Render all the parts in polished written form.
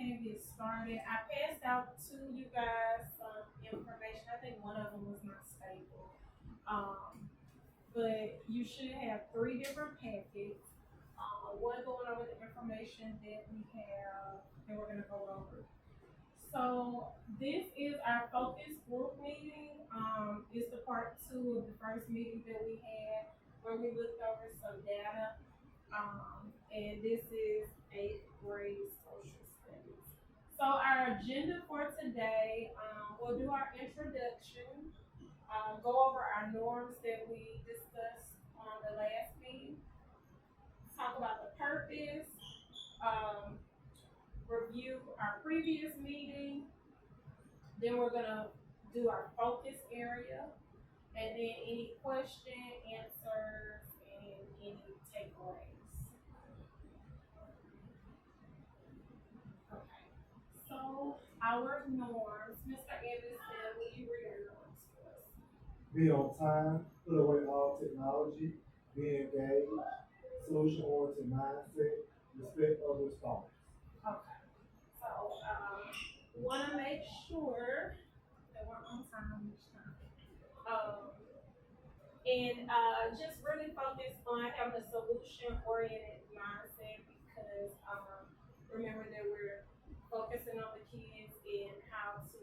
ahead and get started. I passed out to you guys some information. I think one of them was not stable. But you should have three different packets. One going over the information that we have that we're going to go over. So this is our focus group meeting. It's the part two of the first meeting that we had where we looked over some data. And this is eighth grade social studies. So our agenda for today, we'll do our introduction, go over our norms that we discussed on the last meeting, talk about the purpose, um, review our previous meeting. Then we're gonna do our focus area, and then any question, answers, and any takeaways. Okay. So our norms, Mr. Anderson, will you read our norms for us? Be on time, put away all technology, be engaged, solution oriented mindset, respect others' thoughts. Okay. So we want to make sure that we're on time each time. Um, and just really focus on having a solution oriented mindset because remember that we're focusing on the kids and how to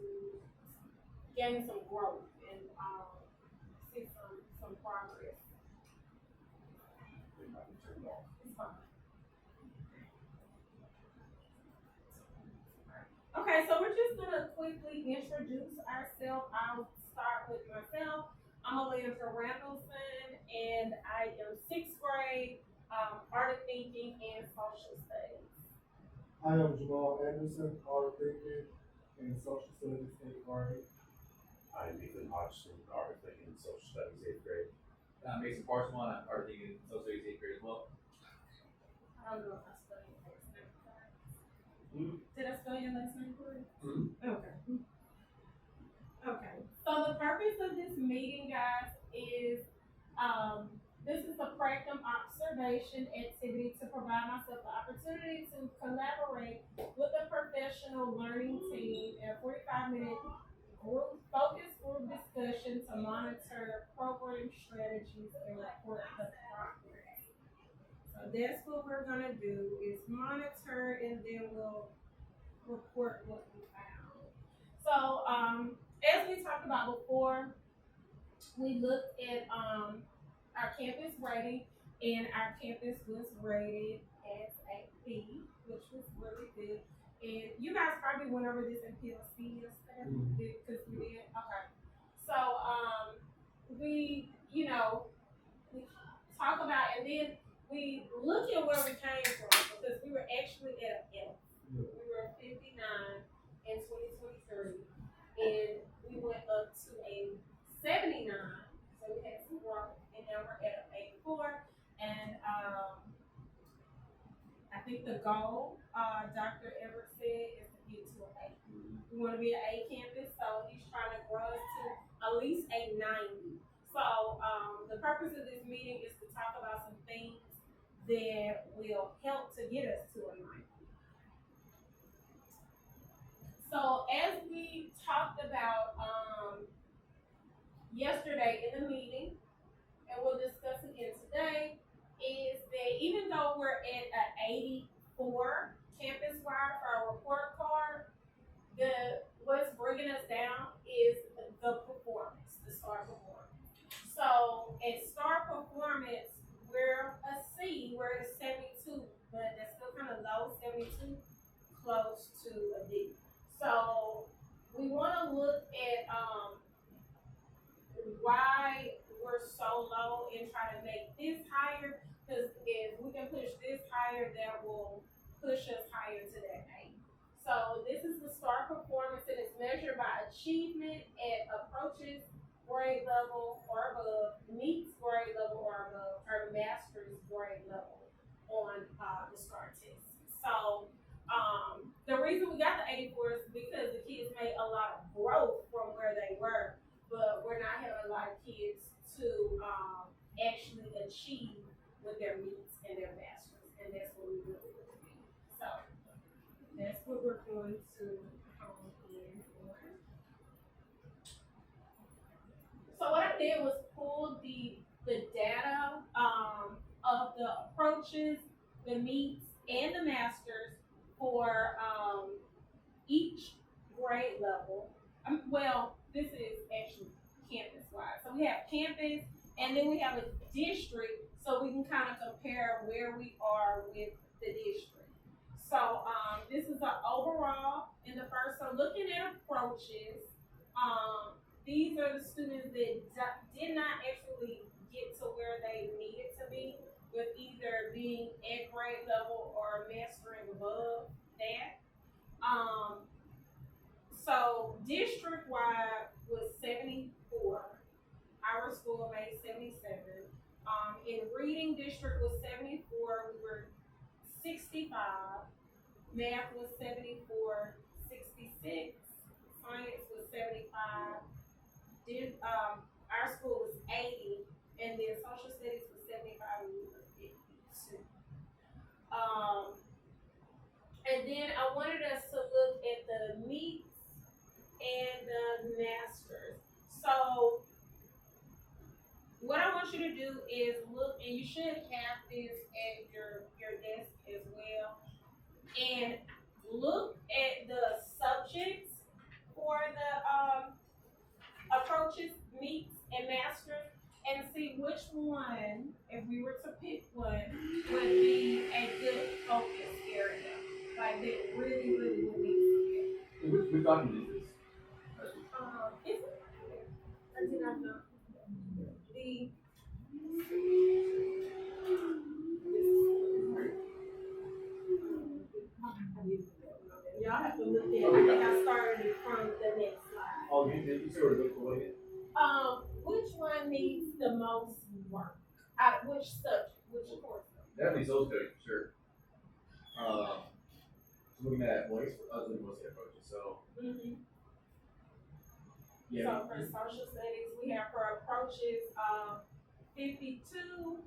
gain some growth and see some progress. It's fine. Okay, so we're just gonna quickly introduce ourselves. I'll start with myself. I'm Alyssa Randallson, and I am sixth grade, art of thinking and social studies. I am Jamal Anderson, art of thinking and social studies eighth grade. I'm Ethan Hodgson, art of thinking, social studies, eighth grade. Mason Parsons, I'm already in social studies eighth grade as well. I don't know if I spelled your last name correct. Did I spell your last name correct? Okay. Okay. So the purpose of this meeting, guys, is this is a practicum observation activity to provide myself the opportunity to collaborate with a professional learning team in a 45-minute group discussion to monitor program strategies and report the progress. So that's what we're gonna do is monitor and then we'll report what we found. So as we talked about before, we looked at our campus rating, and our campus was rated as a B, which was really good. And you guys probably went over this in PLC yesterday because we did. Okay. So we, we talk about, and then we look at where we came from because we were actually at an F. We were 59 in 2023, and we went up to a 79. So we had some growth, and now we're at an 84. And I think the goal, Dr. Everett said, is to get to an 8. We want to be an A campus, so he's trying to grow us to at least a 90. So the purpose of this meeting is to talk about some things that will help to get us to a 90. So as we talked about yesterday in the meeting, and we'll discuss again today, is that even though we're at an 84 campus-wide for our report card, what's bringing us down is the performance, the STAR performance. So at STAR performance, we're a C, we're at 72, but that's still kind of low, 72, close to a D. So we want to look at why we're so low and try to make this higher, because if we can push this higher, that will push us higher to that 8. So this is the STAR performance, and it's measured by achievement at approaches grade level or above, meets grade level or above, or master's grade level on the STAR test. So the reason we got the 84 is because the kids made a lot of growth from where they were, but we're not having a lot of kids to actually achieve with their meets and their masters, and that's what we really want to be. So that's what we're going I did was pull the data of the approaches, the meets, and the masters for each grade level. Well, this is actually campus wide. So we have campus, and then we have a district, so we can kind of compare where we are with the district. So this is an overall in the first. So looking at approaches, these are the students that did not actually get to where they needed to be with either being at grade level or mastering above that. So district wide was 74. Our school made 77. In reading district was 74. We were 65. Math was 74, 66. Science was 75. Our school was 80, and then social studies was 75, and we were 52. And then I wanted us to look at the meets and the masters. So what I want you to do is look, and you should have this at your desk as well, and look at the subjects for the approaches, meets, and masters, and see which one, if we were to pick one, would be a good focus area. Like that really would be. Which document is this? Is it? I do not know. Y'all have to look at it. I think I started it from the next slide. Oh, you sort of look for it. Which one needs the most work? Out of which subject? Which course? Definitely social studies, for sure. Looking at voice, other voice approaches. So, yeah. So for social studies, we have for approaches 52.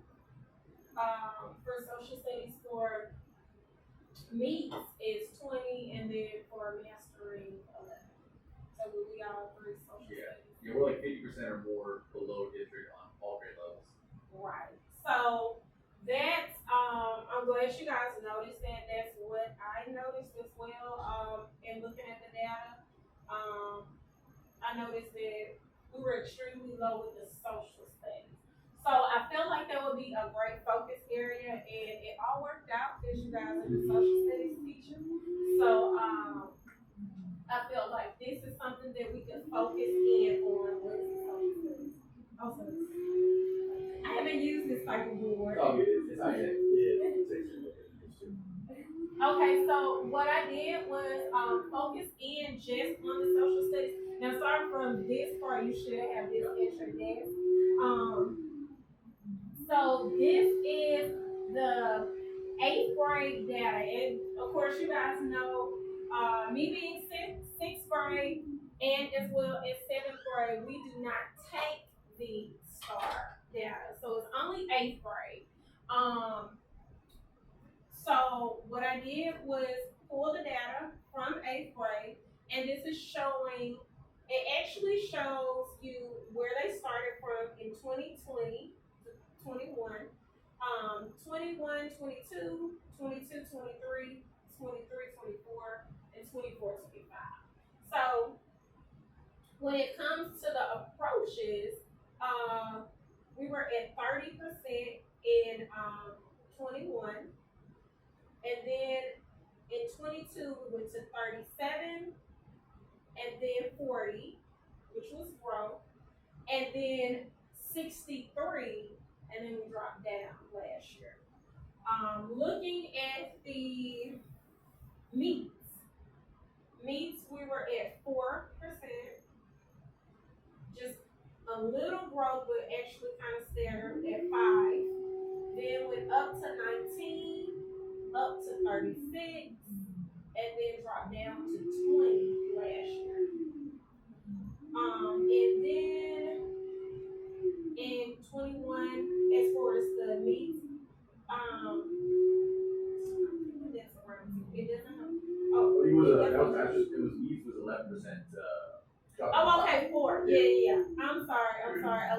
For social studies for meets is 20, and then for mastering 11. So we all agree social studies. Yeah, we're like 50% or more below district on all grade levels. Right. So that's I'm glad you guys noticed that. That's what I noticed as well. In looking at the data, I noticed that we were extremely low with the social studies. So I felt like that would be a great focus area, and it all worked out because you guys are the social studies teacher. So I felt like this is something that we can focus in on with social studies. Also, I haven't used this type of board. Oh, it's not yet. Okay, so what I did was focus in just on the social studies. Now, starting from this part, you should have this at your desk. So this is the 8th grade data, and of course, you guys know me being sixth grade and as well as 7th grade, we do not take the STAR data, so it's only 8th grade. So what I did was pull the data from 8th grade, and this is showing. It actually shows you where they started from in 2020 to 21, 21, 22, 22, 23, 23, 24, and 24, 25. So when it comes to the approaches, we were at 30% in 21, and then in 22 we went to 37, and then 40, which was growth, and then 63, and then we dropped down last year. Looking at the meets, we were at 4%, just a little growth, but actually kind of staggered at 5. Then went up to 19, up to 36, and then dropped down to 20 last year. And then in 21, as far as the meets, it doesn't have. Oh, It was needs was 11%. oh, okay, 4. Yeah. I'm sorry. I'm sorry,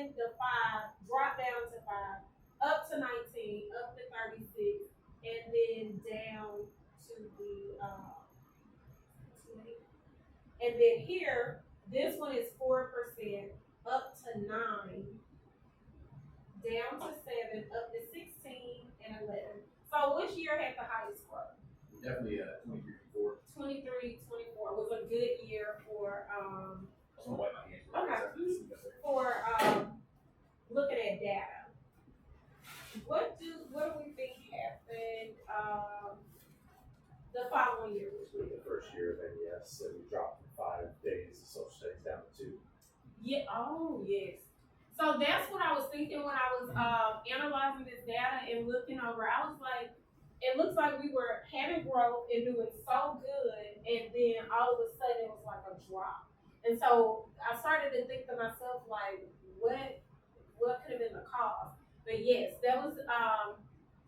11 to 5, drop down to 5, up to 19, up to 36, and then down to the, and then here, this one is 4%, up to 9, down to 7, up to 16, and 11. So which year had the highest growth? Definitely 23, 24. 23, 24 was a good year for, I just want to wipe my hands. Okay. for looking at data. What do we think happened the following year? In the first year, then yes, and we dropped from 5 days of social studies down to 2. Yeah. Oh, yes. So that's what I was thinking when I was analyzing this data and looking over. I was like, it looks like we were having growth and doing so good, and then all of a sudden it was like a drop. And so I started to think to myself, like, what could have been the cause? But yes, that was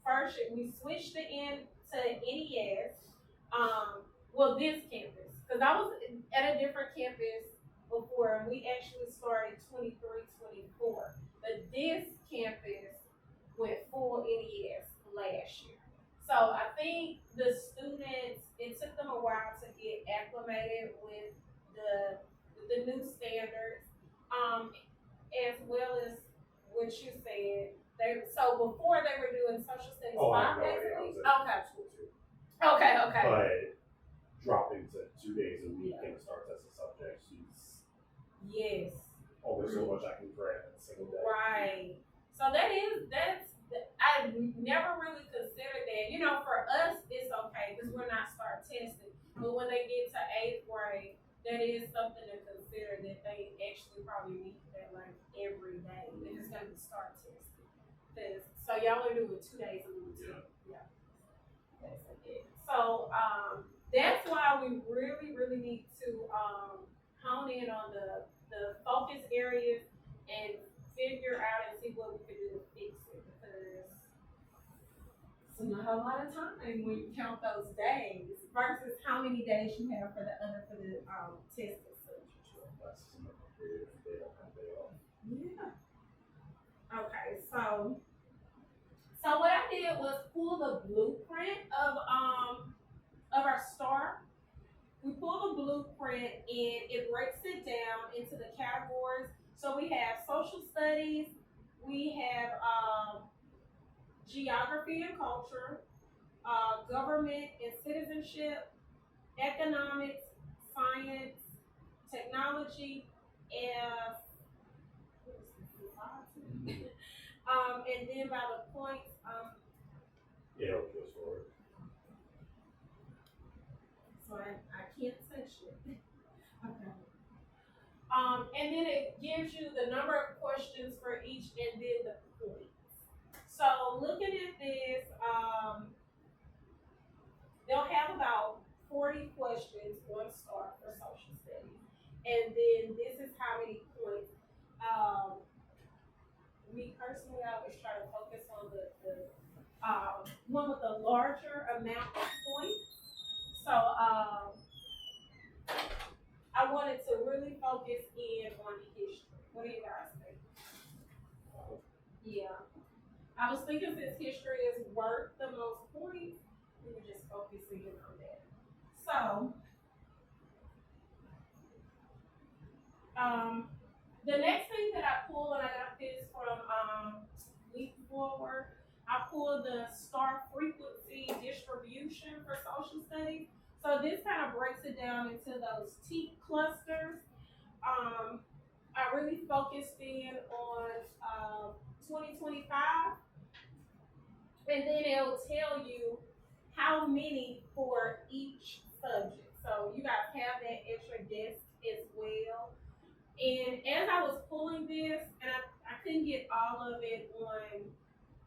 first we switched the N to NES. Well, this campus, because I was at a different campus before, and we actually started 23, 24. But this campus went full NES last year. So I think the students, it took them a while to get acclimated with the new standards, as well as what you said. So before they were doing social studies Oh, I 5 have no days idea. a I week. was Okay. at school too. Okay. But dropping to 2 days a week and start testing subjects is Yes. only so much I can grab in a single day. Right. So I never really considered that. You know, for us, it's okay because we're not start testing. But when they get to 8th grade, that is something to consider that they actually probably need that like every day. They're just gonna start testing. So y'all are doing 2 days a week. Yeah. That's it. So that's why we really need to hone in on the focus areas and figure out and see what we can do to fix it, because it's not a lot of time when you count those days versus how many days you have for the testing subjects. That's some of the creative, they don't have day off. Yeah. Okay, so what I did was pull the blueprint of our STAR. We pull the blueprint and it breaks it down into the categories. So we have social studies, we have geography and culture, government and citizenship, economics, science, technology, and and then by the points, Yeah, it goes forward. so I can't touch it. Okay. And then it gives you the number of questions for each and then the points. So looking at this, they'll have about 40 questions on STAR for social studies. And then this is how many points. Me personally, I always try to focus on the one with the larger amount of points. So I wanted to really focus in on history. What do you guys think? Yeah. I was thinking since history is worth the most points, we were just focusing on that. So the next thing that I pulled, and I got this from Leap Forward, I pulled the STAR frequency distribution for social studies. So this kind of breaks it down into those T clusters. I really focused in on 2025, and then it'll tell you how many for each subject. So you guys have that extra desk as well. And as I was pulling this, and I couldn't get all of it on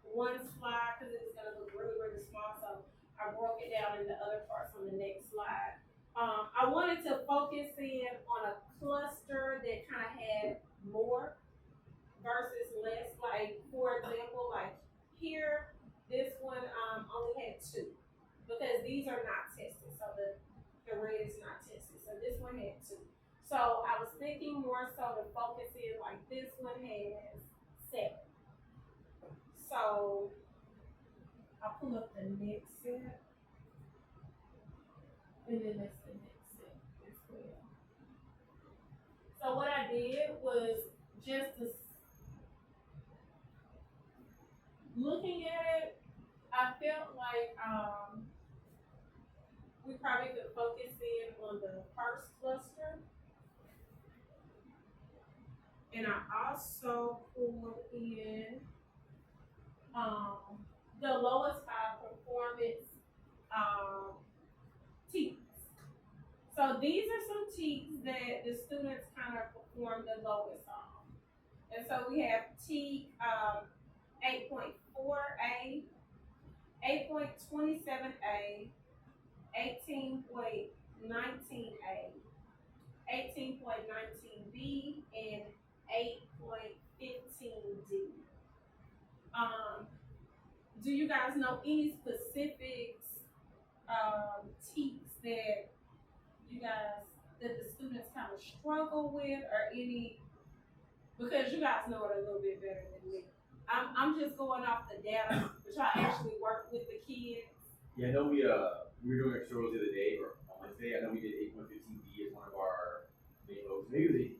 one slide because it was going to look really small, so I broke it down into other parts on the next slide. I wanted to focus in on a cluster that kind of had more versus less. Like, for example, like here, this one only had 2 because these are not tested. So the red is not tested. So this one had 2. So I was thinking picking more so to focus in, like this one has 7. So I'll pull up the next set, and then that's the next set as well. So what I did was just to, looking at it, I felt like we probably could focus in on the first cluster. And I also pulled in the lowest high performance teaks. So these are some teaks that the students kind of perform the lowest on. And so we have teak 8.4A, 8.27A, 18.19A, 18.19B, and 8.15D. Do you guys know any specifics, teaks that the students kind of struggle with, or any, because you guys know it a little bit better than me. I'm just going off the data, but y'all actually work with the kids. Yeah, I know we were doing externals the other day, or on Wednesday. I know we did 8.15B as one of our main folks. Maybe it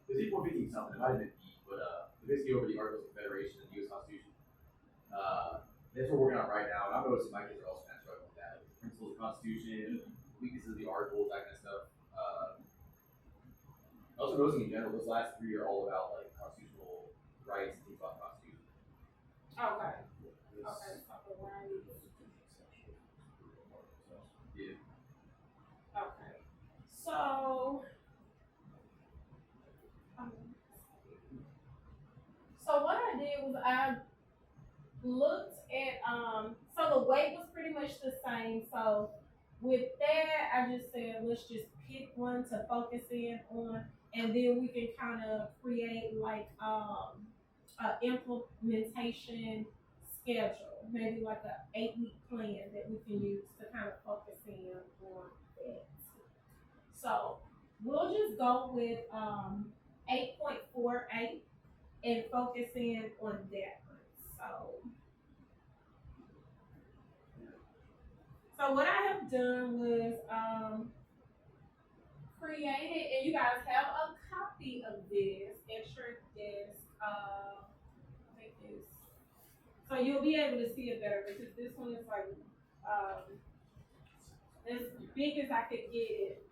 was 8.15 something. It might have been B, but basically over the Articles of Confederation and the U.S. Constitution. That's what we're working on right now. And I'm noticing my kids are also kind of struggling with that, like the principles of the Constitution, weaknesses of the articles, that kind of stuff. Also noticing in general, those last 3 are all about like constitutional rights and things about the Constitution. Okay. Okay. So right. Yeah. Okay. So. So what I did was I looked at so the weight was pretty much the same. So with that, I just said let's just pick one to focus in on, and then we can kind of create like an implementation schedule, maybe like a 8-week plan that we can use to kind of focus in on that. So we'll just go with 8.48 and focus in on that one. So what I have done was created, and you guys have a copy of this at your desk. Like this. So you'll be able to see it better because this one is like as big as I could get it.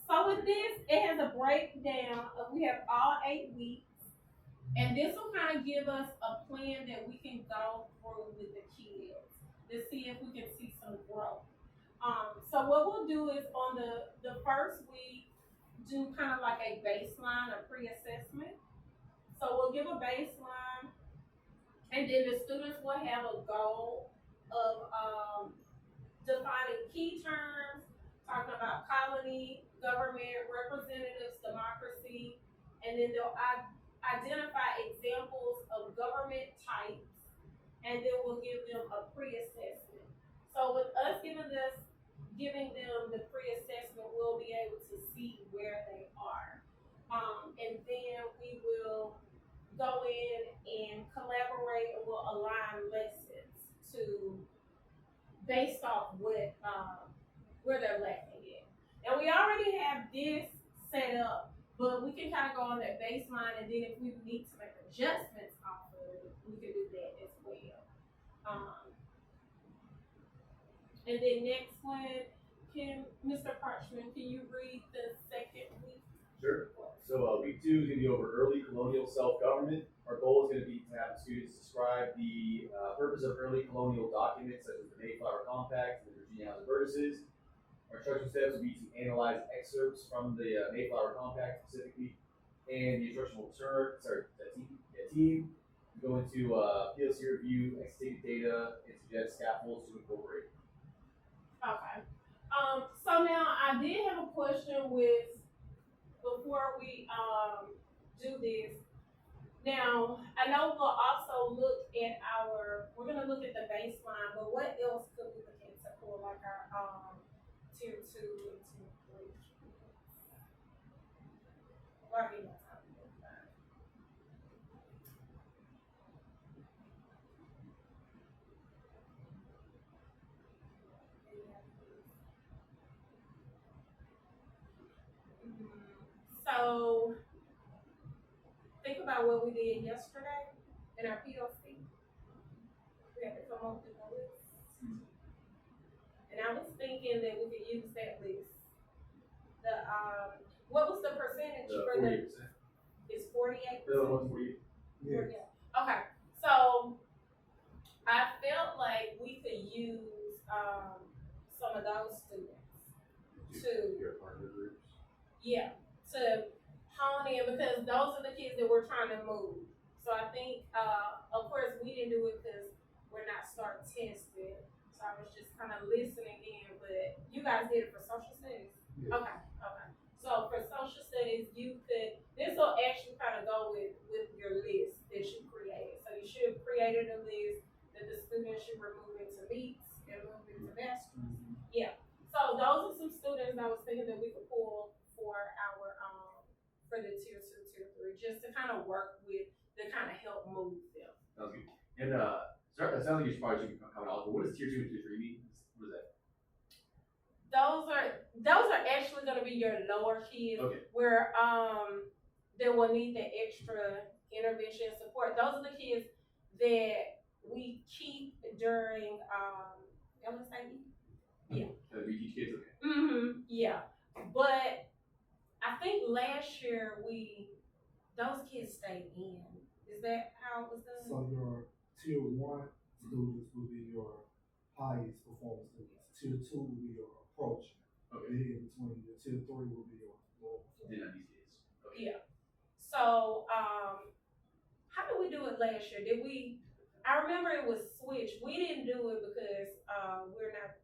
So with this, it has a breakdown of, we have all 8 weeks, and this will kind of give us a plan that we can go through with the kids to see if we can see some growth. So what we'll do is on the first week, do kind of like a baseline, a pre-assessment. So we'll give a baseline, and then the students will have a goal of defining key terms, talking about colony, government, representatives, democracy, and then they'll identify examples of government types, and then we'll give them a pre-assessment. So with us giving them the pre-assessment, we'll be able to see where they are. And then we will go in and collaborate, and we'll align lessons to based off what where they're lacking in. Now we already have this set up, but we can kind of go on that baseline, and then if we need to make adjustments off of it, we can do that as well. And then next one, Mr. Parchman, can you read the second week? Sure. So week 2 is going to be over early colonial self-government. Our goal is going to be to have the students describe the purpose of early colonial documents such as the Mayflower Compact and the Virginia House of Burgesses. Our instruction steps will be to analyze excerpts from the Mayflower Compact specifically, and the instructional team go into PLC review, extant data, and suggest scaffolds to incorporate. Okay. So now I did have a question before we do this. Now I know we'll also look at we're gonna look at the baseline, but what else could we look at for like our tier 2 and tier 3? Well, I mean, that's how we do it. So think about what we did yesterday in our PLC. We had to come up with a list. And I was thinking that we could use that list. The what was the percentage for the? 48%. It's 48%. The one for you. Yes. Okay, so I felt like we could use some of those students to Your partner groups. to hone in because those are the kids that we're trying to move. So I think of course we didn't do it because we're not start testing. So I was just kind of listening in, but you guys did it for social studies. Yes. Okay. So for social studies, this will actually kind of go with your list that you created. So you should have created a list that the students should remove into meets and move into masters. So those are some students I was thinking that we could pull for our for the tier 2, tier 3, just to kind of work with to kind of help move them. Sounds good. And sorry, it sounds like you should probably comment on, but what does tier 2 and tier 3 mean? What is that? Those are actually going to be your lower kids Okay. where they will need the extra intervention and support. Those are the kids that we keep during LSAE. Yeah. We teach kids, okay. Yeah, but I think last year those kids stayed in. Is that how it was done? So your tier 1 students will be your highest performing students. Tier 2 will be your approach. Okay. And in between, your tier 3 will be your lower Did performing. not these days. Okay. Yeah. So how did we do it last year? I remember it was switched. We didn't do it because we're not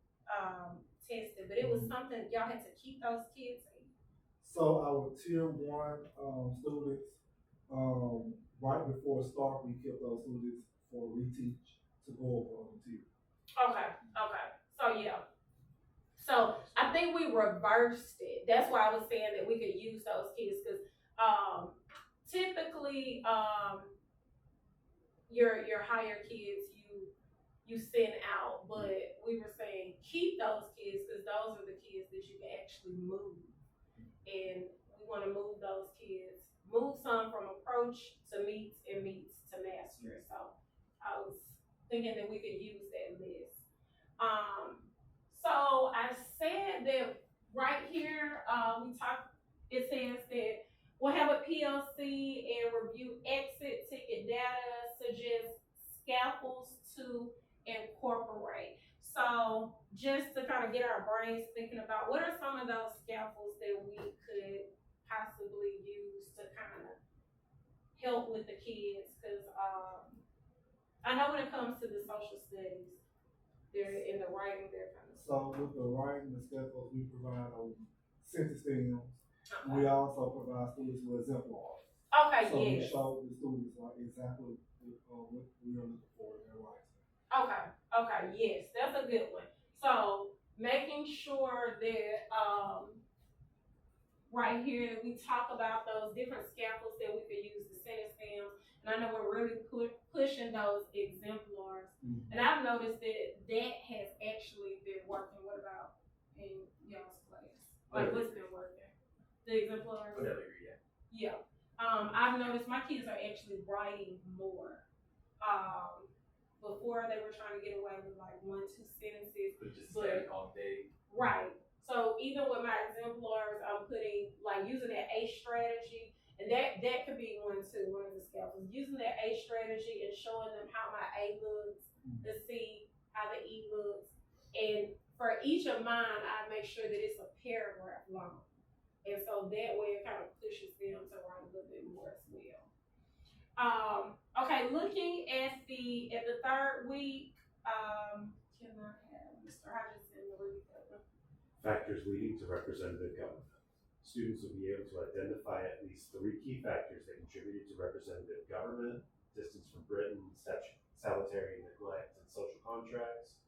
tested, but it was something y'all had to keep those kids in. So our tier 1 students, right before start, we kept those students for reteach to go over on the tier. Okay. So yeah. So I think we reversed it. That's why I was saying that we could use those kids because typically your higher kids you send out, but we were saying keep those kids because those are the kids that you can actually move, and we want to move those kids, move some from approach to meets and meets to master. So I was thinking that we could use that list. So I said that right here, it says that we'll have a PLC and review exit ticket data, suggest scaffolds to incorporate. So just to kind of get our brains thinking about what are some of those scaffolds that we could possibly use to kind of help with the kids, because I know when it comes to the social studies, they're in the writing, they're kind of. So with the writing and scaffolds, we provide sentence stems. Okay. We also provide students with exemplars. Okay, So we yes. show the students like exactly what we are looking for in their writing. Okay, yes, that's a good one. So making sure that right here we talk about those different scaffolds that we could use, the sentence stems, and I know we're really pushing those exemplars. Mm-hmm. And I've noticed that has actually been working. What about in y'all's class? Like what's been working? The exemplars? Oh, definitely agree, yeah. Yeah. I've noticed my kids are actually writing more. Before they were trying to get away with like 1-2 sentences. But just static all day. Right. So even with my exemplars, I'm putting like using that A strategy, and that could be one too, one of the scaffolds. Using that A strategy and showing them how my A looks, the C, how the E looks, and for each of mine, I make sure that it's a paragraph long, and so that way it kind of pushes them to write a little bit more as well. Okay, looking at the third week, can I have Mr. Hodgson read that one? Factors leading to representative government. Students will be able to identify at least 3 key factors that contributed to representative government: distance from Britain, salutary neglect, and social contracts.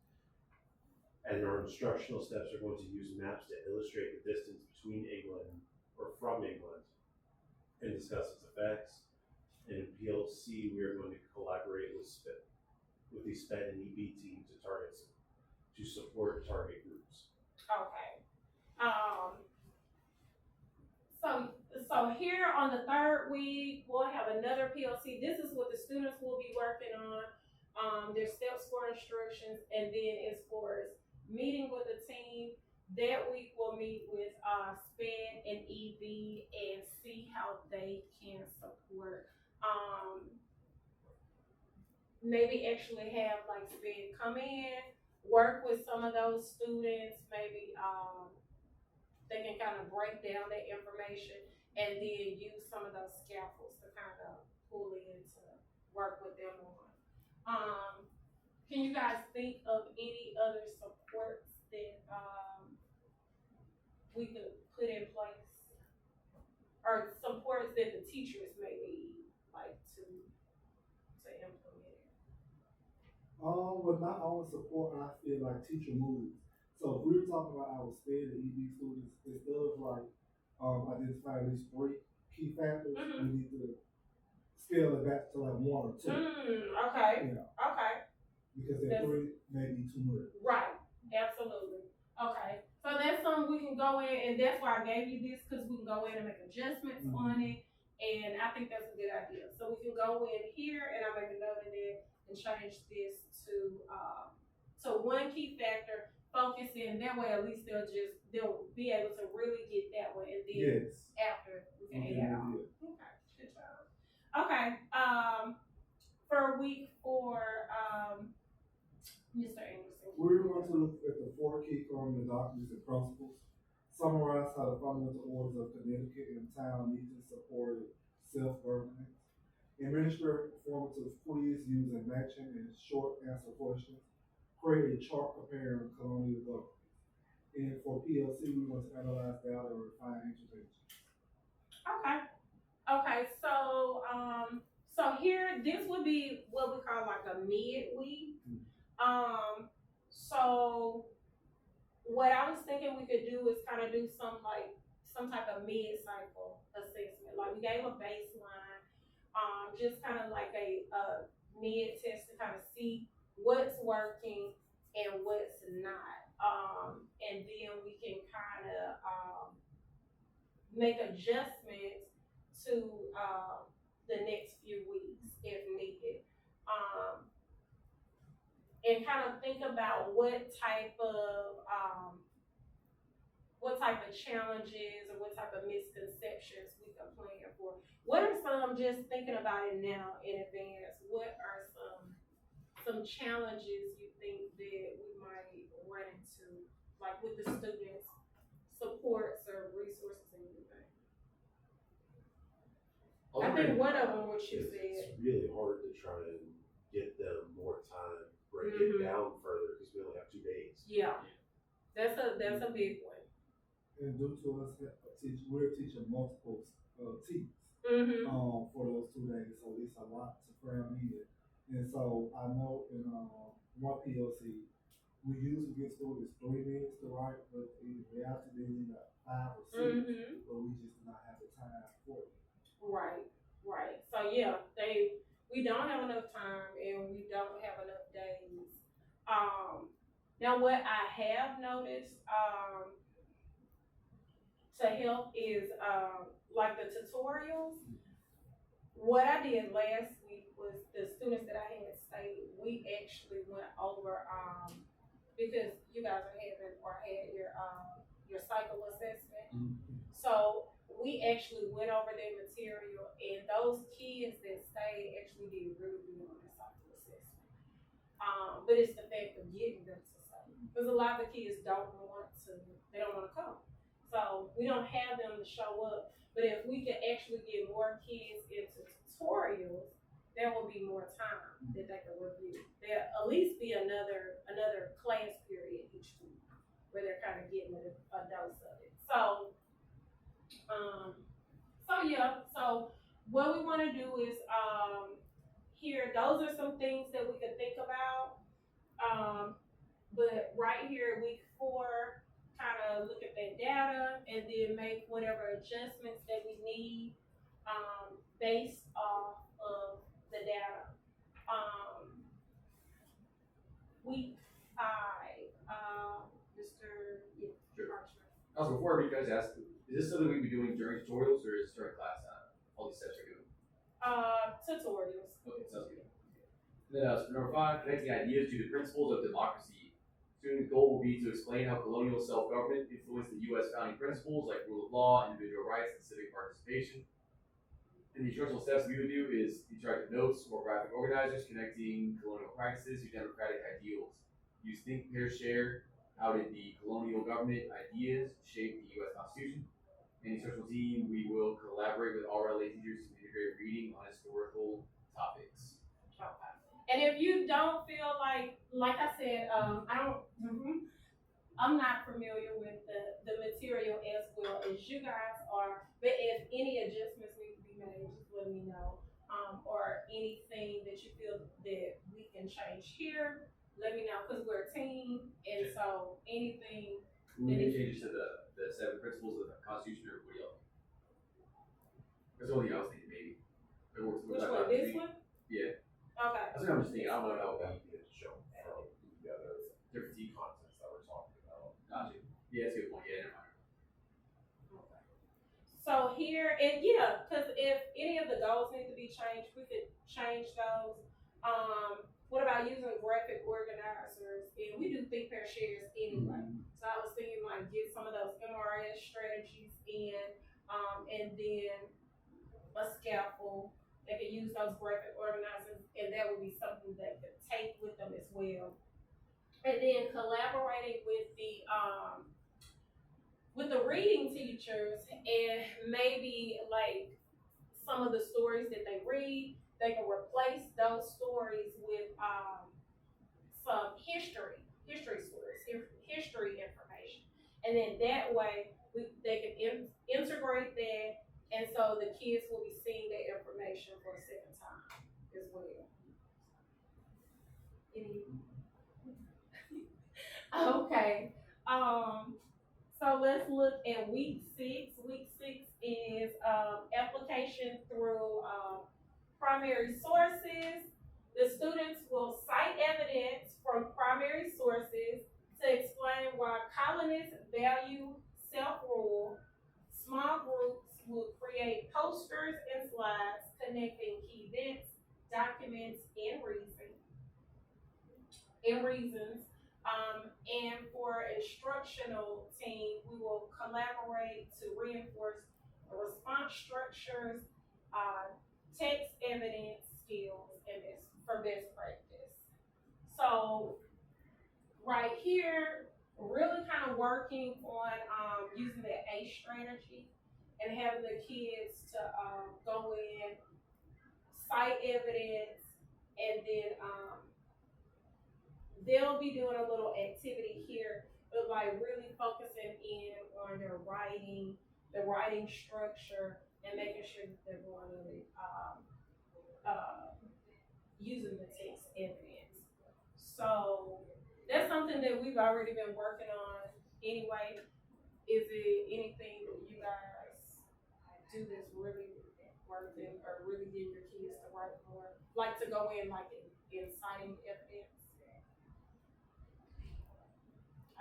And our instructional steps are going to use maps to illustrate the distance between England or from England and discuss its effects. And in PLC, we are going to collaborate with the SPED and EB team to support target groups. Okay. So here on the third week, we'll have another PLC. This is what the students will be working on. Their steps for instructions, and then as far as meeting with the team, that week we'll meet with SPED and EB and see how they can support. Maybe actually have like SPED come in, work with some of those students, maybe they can kind of break down that information and then use some of those scaffolds to kind of pull in to work with them on. Can you guys think of any other supports that we could put in place? Or supports that the teachers maybe like to implement? But not only support, I feel like teacher moves. So if we were talking about our SPED and EB students, instead of like identify at least 3 key factors, we need to scale it back to like 1 or 2. Okay. Yeah. Okay. Because that 3 may be too much. Right. Absolutely. Okay. So that's something we can go in, and that's why I gave you this, because we can go in and make adjustments on it, and I think that's a good idea. So we can go in here, and I'll make a note of it and change this to 1 key factor. Focus in that way, at least they'll be able to really get that one, and then after we can add on. Okay, good job. Okay, for week 4, Mr. Anderson. We're going to look at the 4 key curriculum documents and principles, summarize how the fundamental orders of Connecticut and town need to support self-governance, administer formative quiz using matching and short answer questions, create a chart comparing colonial government. And for PLC, we want to analyze data and refine interventions. Okay, so here, this would be what we call like a mid-week. So what I was thinking we could do is kind of do some type of mid-cycle assessment. Like we gave a baseline, just kind of like a mid-test to kind of see what's working and what's not. And then we can kind of make adjustments to the next few weeks if needed. And kind of think about what type of challenges or what type of misconceptions we can plan for. What are some, just thinking about it now in advance, what are some challenges you think that we might run into, like with the students, supports or resources and anything? I think one of them, what you said. It's really hard to try and get them more time, break it down further, because we only have 2 days. Yeah, that's a big one. And due to us we're teaching multiple teams for those 2 days, so it's a lot to cram in. And so I know in my PLC, we usually give students 3 minutes to write, but in reality they need like 5 or 6, but we just do not have the time for it. Right. So yeah, we don't have enough time and we don't have enough days. Now what I have noticed to help is like the tutorials. What I did last week was the students that I had stayed, we actually went over because you guys are had your cycle assessment. So we actually went over their material, and those kids that stayed actually did really good on their cycle assessment. But it's the fact of getting them to stay, because a lot of the kids don't want to come. So we don't have them to show up. But if we could actually get more kids into tutorials, there will be more time that they can review. There'll at least be another class period each week where they're kind of getting a dose of it. So what we want to do is here, those are some things that we can think about. But right here, week 4, kind of look at that data and then make whatever adjustments that we need. based off of the data. Week 5, Mr. Archer. Also, before I read, can I just ask, is this something we'd be doing during tutorials or is it during class time? All these steps are doing. Tutorials. Okay, sounds good. And then for number 5, connecting ideas to the principles of democracy. Students' goal will be to explain how colonial self-government influenced the U.S. founding principles like rule of law, individual rights, and civic participation. And the instructional steps we would do is interactive notes or graphic organizers connecting colonial practices to democratic ideals. Use think, pair, share. How did the colonial government ideas shape the U.S. Constitution? And the instructional team, we will collaborate with all RLA teachers to integrate reading on historical topics. Okay. And if you don't feel like I said, I'm not familiar with the material as well as you guys are, but if any adjustments need to be made, just let me know. Or anything that you feel that we can change here, let me know, because we're a team, and so anything. We made changes to the 7 principles of the Constitution or what else? That's the only thing I was thinking maybe. Which one, this one? Yeah. Okay. That's what I'm just thinking. I don't know how That would show from the other different team. concepts that we're talking about. Gotcha. Yeah, that's a good point. Yeah, never mind. So here, and yeah, because if any of the goals need to be changed, we could change those. What about using graphic organizers? And we do think pair shares anyway. So I was thinking like get some of those MRS strategies in, and then a scaffold. They could use those graphic organizers, and that would be something that could take with them as well. And then collaborating with the reading teachers, and maybe like some of the stories that they read, they can replace those stories with some history stories, history information, and then that way they can integrate that, and so the kids will be seeing that information for a second time as well. Okay. So let's look at week 6. Week 6 is application through primary sources. The students will cite evidence from primary sources to explain why colonists value self-rule. Small groups will create posters and slides connecting key events, documents, and reasons. And for instructional team, we will collaborate to reinforce the response structures, text evidence skills, and for best practice. So right here, really kind of working on using the ACE strategy and having the kids to go in, cite evidence, and then they'll be doing a little activity here, but like really focusing in on their writing, the writing structure, and making sure that they're going to using the text evidence. So that's something that we've already been working on anyway. Is it anything that you guys do that's really working or really getting your kids to write more? Like to go in like in citing evidence?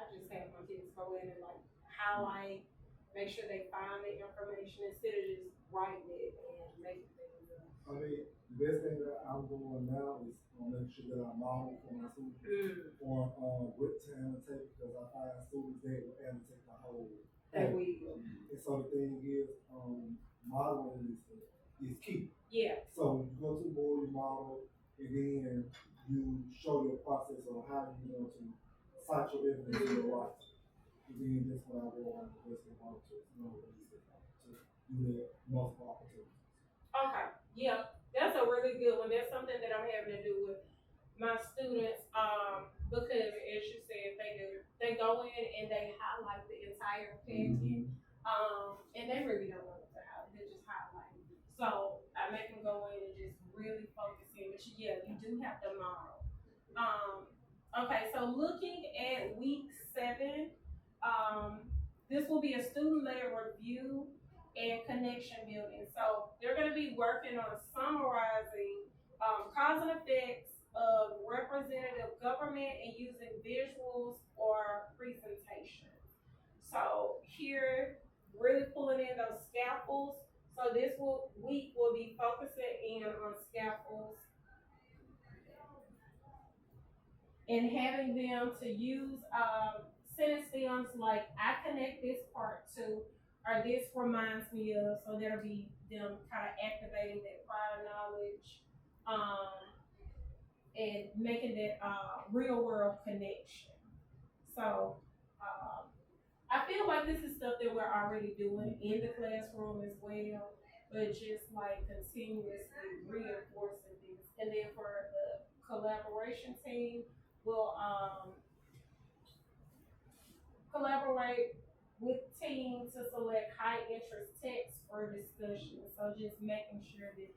I just have my kids go in and like highlight, make sure they find the information instead of just writing it and making things up. I mean, the best thing that I'm doing now is making sure that I model for my students on what to annotate, because I find students that will annotate the whole thing. And so the thing is, modeling is key. Yeah. So you go to the board, you model, and then you show your process on how you're going to cite your evidence in your life. And then that's what I do on the rest of the to do that multiple opportunities. Okay. Yeah, that's a really good one. That's something that I'm having to do with my students, because as you said, they go in and they highlight the entire packet, and they really don't know what to highlight. They just highlight. So I make them go in and just really focus in. But yeah, you do have to model. Okay, so looking at week 7, this will be a student-led review. and connection building. So they're going to be working on summarizing cause and effects of representative government and using visuals or presentations. So here, really pulling in those scaffolds. So this week will be focusing in on scaffolds and having them to use sentence stems like I connect this part to, or this reminds me of. So that'll be them kind of activating that prior knowledge, and making that real world connection. So I feel like this is stuff that we're already doing in the classroom as well, but just like continuously reinforcing this. And then for the collaboration team, we'll collaborate with teams to select high interest texts for discussion. So just making sure that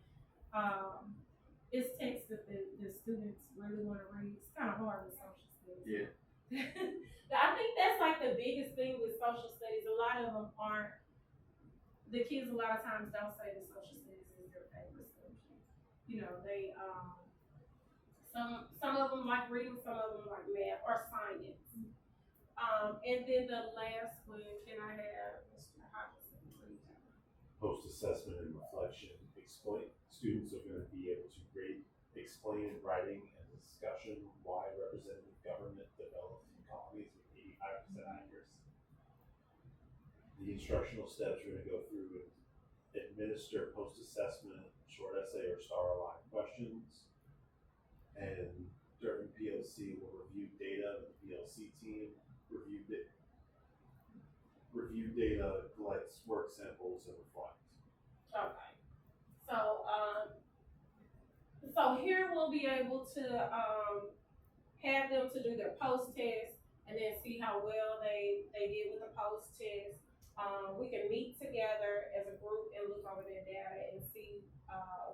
it's text that the students really want to read. It's kind of hard with social studies. Yeah. I think that's like the biggest thing with social studies. A lot of them aren't, the kids a lot of times don't say that social studies is their favorite subject. You know, they, some of them like reading, some of them like math or science. And then the last one, can I have Mr. Hopkinson please? Post-assessment and reflection. Students are going to be able to explain in writing and discussion why representative government developed economies with 85% accuracy. The instructional steps we're going to go through and administer post-assessment, short essay or star-aligned questions. And during PLC, we'll review data with the PLC team, review data, collect work samples, and reflect. Okay. So here we'll be able to have them to do their post test and then see how well they did with the post test. We can meet together as a group and look over their data and see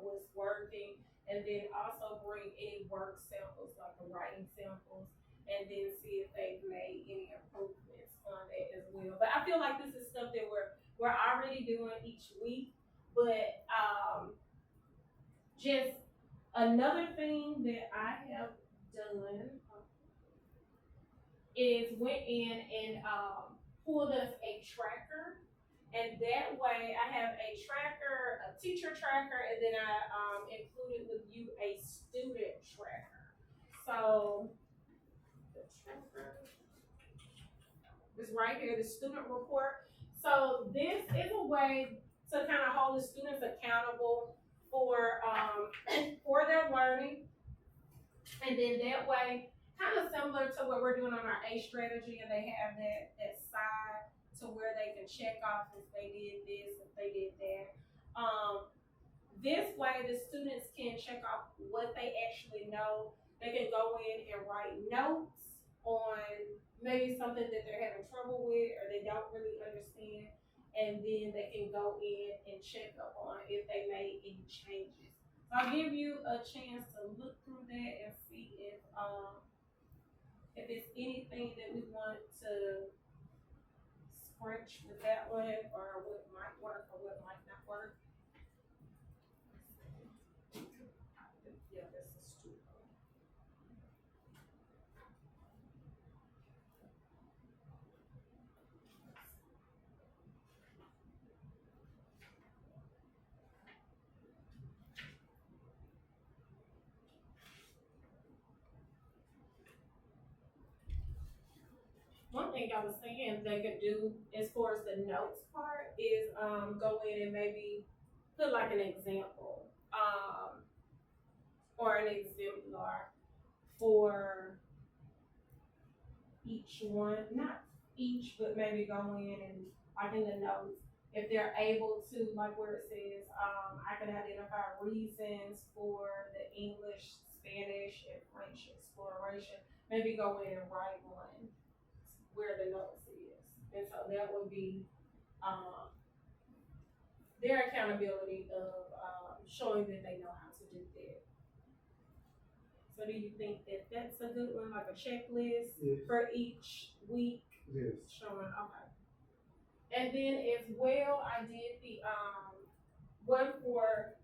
what's working, and then also bring any work samples like the writing samples, and then see if they've made any improvements on that as well. But I feel like this is stuff that we're already doing each week. But just another thing that I have done is went in and pulled us a tracker, and that way I have a tracker, a teacher tracker, and then I included with you a student tracker. So the tracker is right here, the student report. So this is a way to kind of hold the students accountable for their learning, and then that way, kind of similar to what we're doing on our A strategy, and they have that side to where they can check off if they did this, if they did that. This way, the students can check off what they actually know. They can go in and write notes on maybe something that they're having trouble with or they don't really understand. And then they can go in and check up on if they made any changes. So I'll give you a chance to look through that and see if it's anything that we want to scratch with that one, or what might work or what might not work. Yeah, this is true. One thing I was thinking they could do as far as the notes part is go in and maybe put like an example or an exemplar for each one, not each, but maybe go in and like in the notes, if they're able to, like where it says, I can identify reasons for the English, Spanish, and French exploration, maybe go in and write one where the notes is. And so that would be their accountability of showing that they know how to do that. So do you think that that's a good one, like a checklist Yes. for each week? Yes. Showing, okay. And then as well, I did the, one for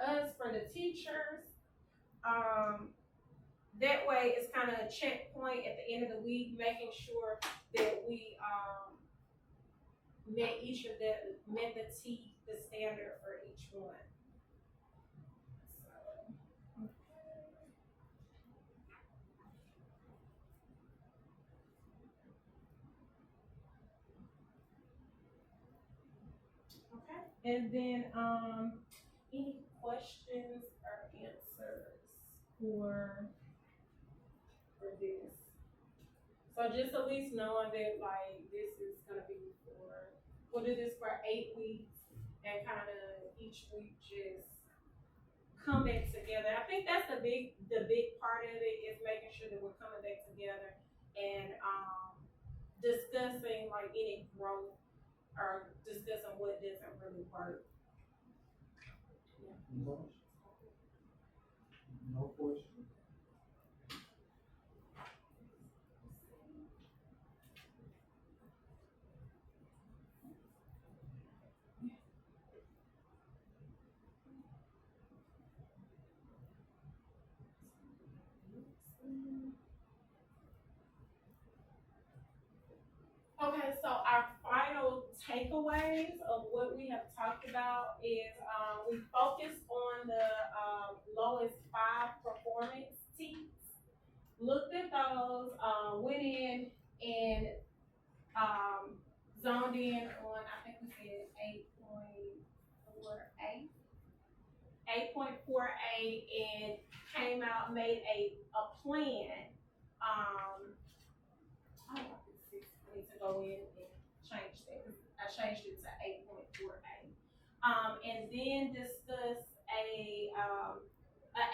us, for the teachers. That way it's kind of a checkpoint at the end of the week, making sure that we, met the standard for each one. Okay, and then, any questions or answers for this? So just at least knowing that like this is gonna be for, we'll do this for 8 weeks and kind of each week just come back together. I think that's the big part of it is making sure that we're coming back together and discussing like any growth or discussing what doesn't really work. No question. Okay, so our final takeaways of what we have talked about is we focused on the lowest 5 performance teams, looked at those, went in and zoned in on, I think we said 8.48, and came out, made a plan. I need to go in and change that. I changed it to 8.48. And then discuss a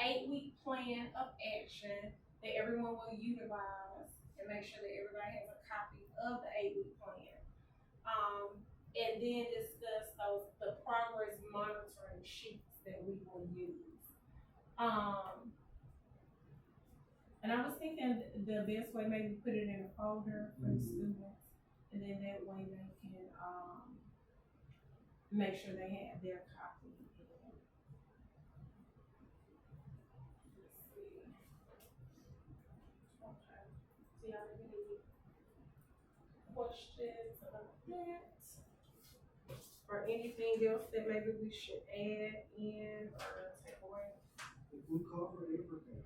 8-week plan of action that everyone will utilize and make sure that everybody has a copy of the 8-week plan. And then discuss the progress monitoring sheets that we will use. And I was thinking the best way, maybe put it in a folder for the students, and then that way they can make sure they have their copy. Let's see. Okay. Do y'all have any questions about that? Or anything else that maybe we should add in or take away? If we cover everything.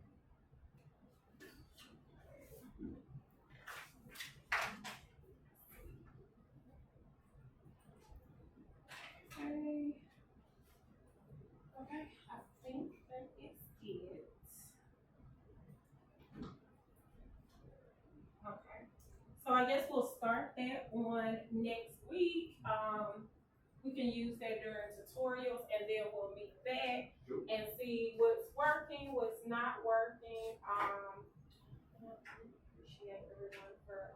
Okay, I think that is it. Okay, so I guess we'll start that on next week. We can use that during tutorials, and then we'll meet back and see what's working, what's not working. I appreciate everyone for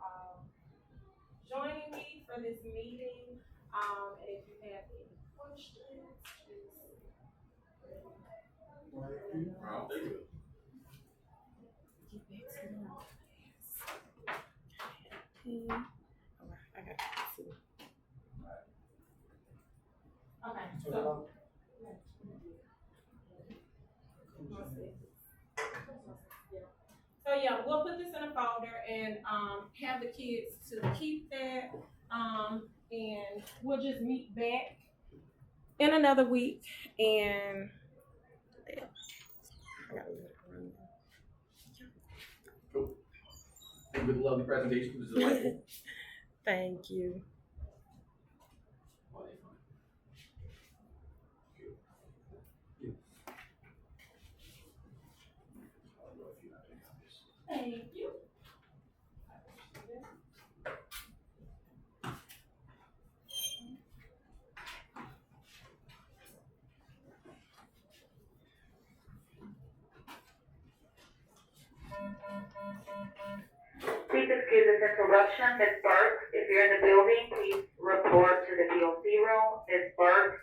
joining me for this meeting. And if you have any questions, just Wow, thank you. get back to the office. I got to see. Okay, so. So yeah, we'll put this in a folder and have the kids to keep that. And we'll just meet back in another week and Cool. Thank you for the lovely presentation. It was delightful. Thank you. Thank you. Please excuse this interruption. Ms. Burke, if you're in the building, please report to the DOC room. Ms. Burke,